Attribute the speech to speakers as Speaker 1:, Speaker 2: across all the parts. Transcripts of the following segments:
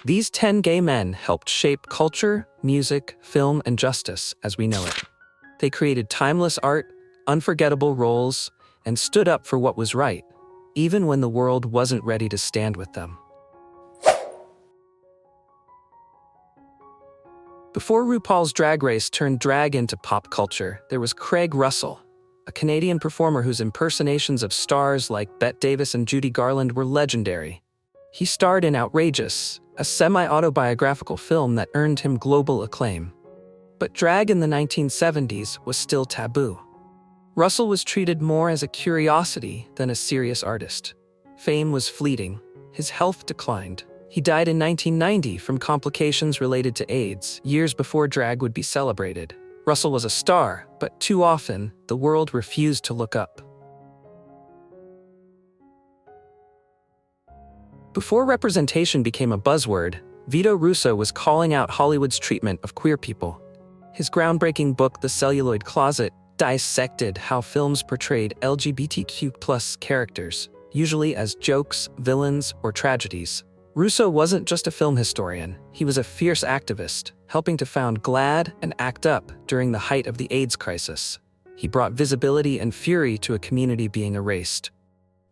Speaker 1: These 10 gay men helped shape culture, music, film, and justice as we know it. They created timeless art, unforgettable roles, and stood up for what was right, even when the world wasn't ready to stand with them. Before RuPaul's Drag Race turned drag into pop culture, there was Craig Russell, a Canadian performer whose impersonations of stars like Bette Davis and Judy Garland were legendary. He starred in Outrageous, a semi-autobiographical film that earned him global acclaim. But drag in the 1970s was still taboo. Russell was treated more as a curiosity than a serious artist. Fame was fleeting. His health declined. He died in 1990 from complications related to AIDS, years before drag would be celebrated. Russell was a star, but too often, the world refused to look up. Before representation became a buzzword, Veto Russo was calling out Hollywood's treatment of queer people. His groundbreaking book, The Celluloid Closet, dissected how films portrayed LGBTQ+ characters, usually as jokes, villains, or tragedies. Russo wasn't just a film historian, he was a fierce activist, helping to found GLAAD and ACT UP during the height of the AIDS crisis. He brought visibility and fury to a community being erased.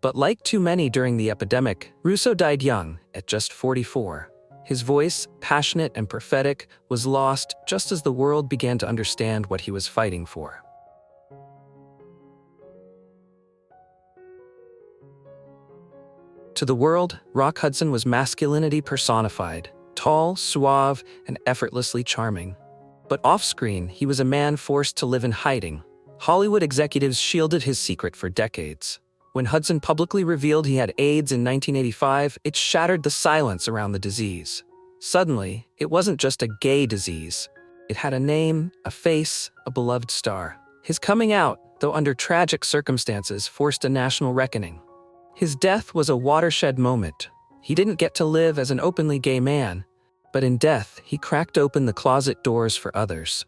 Speaker 1: But like too many during the epidemic, Russo died young, at just 44. His voice, passionate and prophetic, was lost just as the world began to understand what he was fighting for. To the world, Rock Hudson was masculinity personified, tall, suave, and effortlessly charming. But off-screen, he was a man forced to live in hiding. Hollywood executives shielded his secret for decades. When Hudson publicly revealed he had AIDS in 1985, it shattered the silence around the disease. Suddenly, it wasn't just a gay disease. It had a name, a face, a beloved star. His coming out, though under tragic circumstances, forced a national reckoning. His death was a watershed moment. He didn't get to live as an openly gay man, but in death, he cracked open the closet doors for others.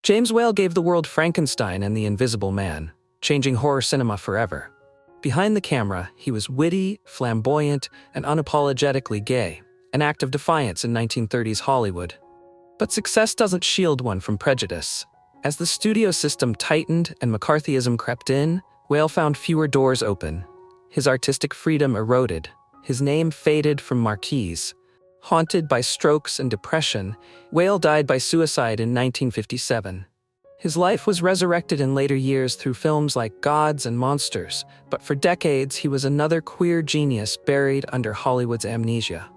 Speaker 1: James Whale gave the world Frankenstein and the Invisible Man, changing horror cinema forever. Behind the camera, he was witty, flamboyant, and unapologetically gay, an act of defiance in 1930s Hollywood. But success doesn't shield one from prejudice. As the studio system tightened and McCarthyism crept in, Whale found fewer doors open. His artistic freedom eroded. His name faded from marquees. Haunted by strokes and depression, Whale died by suicide in 1957. His life was resurrected in later years through films like Gods and Monsters, but for decades he was another queer genius buried under Hollywood's amnesia.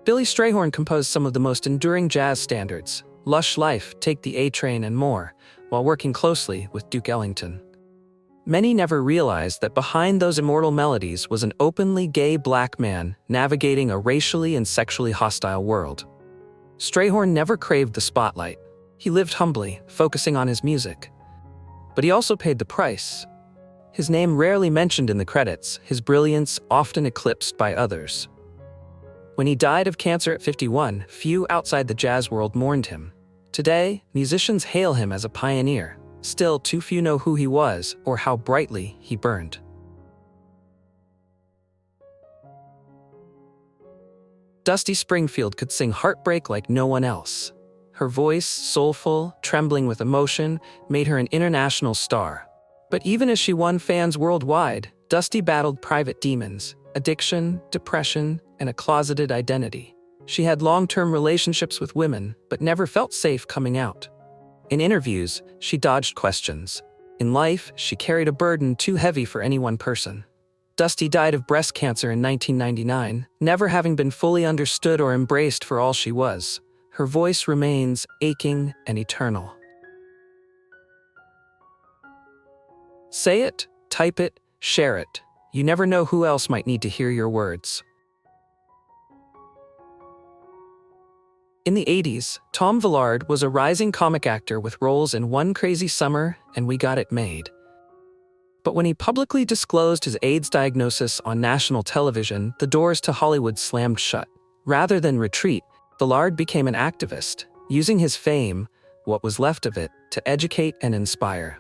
Speaker 1: Billy Strayhorn composed some of the most enduring jazz standards, Lush Life, Take the A-Train, and more, while working closely with Duke Ellington. Many never realized that behind those immortal melodies was an openly gay black man navigating a racially and sexually hostile world. Strayhorn never craved the spotlight. He lived humbly, focusing on his music. But he also paid the price. His name rarely mentioned in the credits, his brilliance often eclipsed by others. When he died of cancer at 51, few outside the jazz world mourned him. Today, musicians hail him as a pioneer. Still, too few know who he was or how brightly he burned. Dusty Springfield could sing heartbreak like no one else. Her voice, soulful, trembling with emotion, made her an international star. But even as she won fans worldwide, Dusty battled private demons, addiction, depression, and a closeted identity. She had long-term relationships with women, but never felt safe coming out. In interviews, she dodged questions. In life, she carried a burden too heavy for any one person. Dusty died of breast cancer in 1999, never having been fully understood or embraced for all she was. Her voice remains aching and eternal. Say it, type it, share it. You never know who else might need to hear your words. In the 80s, Tom Villard was a rising comic actor with roles in One Crazy Summer and We Got It Made. But when he publicly disclosed his AIDS diagnosis on national television, the doors to Hollywood slammed shut. Rather than retreat, Villard became an activist. Using his fame, what was left of it, to educate and inspire.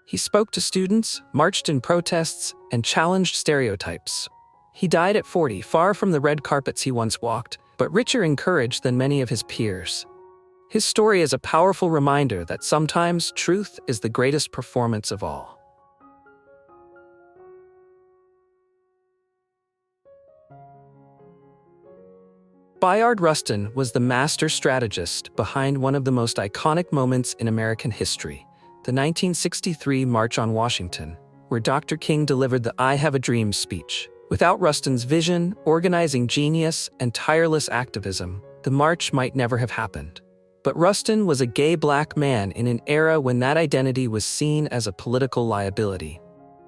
Speaker 1: He spoke to students, marched in protests, and challenged stereotypes. He died at 40, far from the red carpets he once walked, but richer in courage than many of his peers. His story is a powerful reminder that sometimes truth is the greatest performance of all. Bayard Rustin was the master strategist behind one of the most iconic moments in American history, the 1963 March on Washington, where Dr. King delivered the "I Have a Dream" speech. Without Rustin's vision, organizing genius, and tireless activism, the march might never have happened. But Rustin was a gay black man in an era when that identity was seen as a political liability.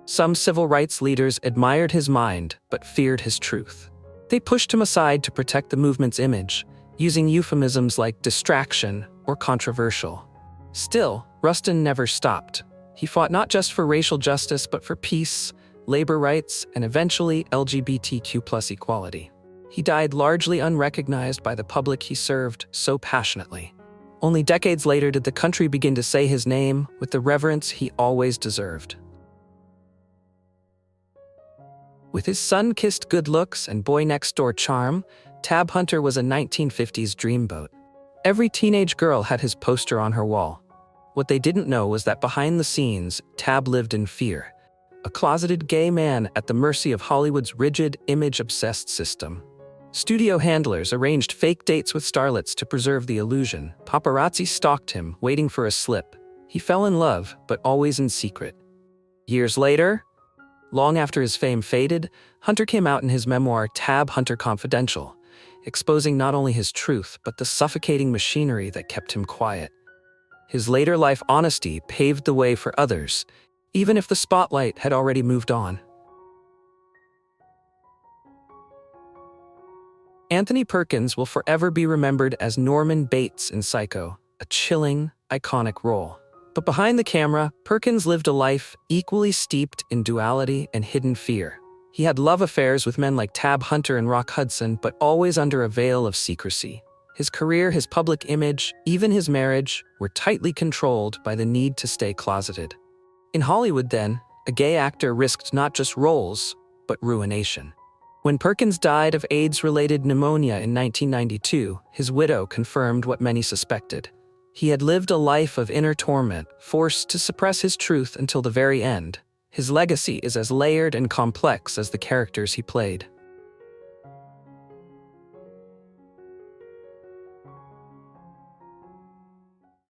Speaker 1: Some civil rights leaders admired his mind but feared his truth. They pushed him aside to protect the movement's image, using euphemisms like distraction or controversial. Still, Rustin never stopped. He fought not just for racial justice but for peace, labor rights, and eventually LGBTQ+ equality. He died largely unrecognized by the public he served so passionately. Only decades later did the country begin to say his name with the reverence he always deserved. With his sun-kissed good looks and boy-next-door charm, Tab Hunter was a 1950s dreamboat. Every teenage girl had his poster on her wall. What they didn't know was that behind the scenes, Tab lived in fear, a closeted gay man at the mercy of Hollywood's rigid, image-obsessed system. Studio handlers arranged fake dates with starlets to preserve the illusion. Paparazzi stalked him, waiting for a slip. He fell in love, but always in secret. Years later, long after his fame faded, Hunter came out in his memoir Tab Hunter Confidential, exposing not only his truth, but the suffocating machinery that kept him quiet. His later life honesty paved the way for others, even if the spotlight had already moved on. Anthony Perkins will forever be remembered as Norman Bates in Psycho, a chilling, iconic role. But behind the camera, Perkins lived a life equally steeped in duality and hidden fear. He had love affairs with men like Tab Hunter and Rock Hudson, but always under a veil of secrecy. His career, his public image, even his marriage, were tightly controlled by the need to stay closeted. In Hollywood then, a gay actor risked not just roles, but ruination. When Perkins died of AIDS-related pneumonia in 1992, his widow confirmed what many suspected. He had lived a life of inner torment, forced to suppress his truth until the very end. His legacy is as layered and complex as the characters he played.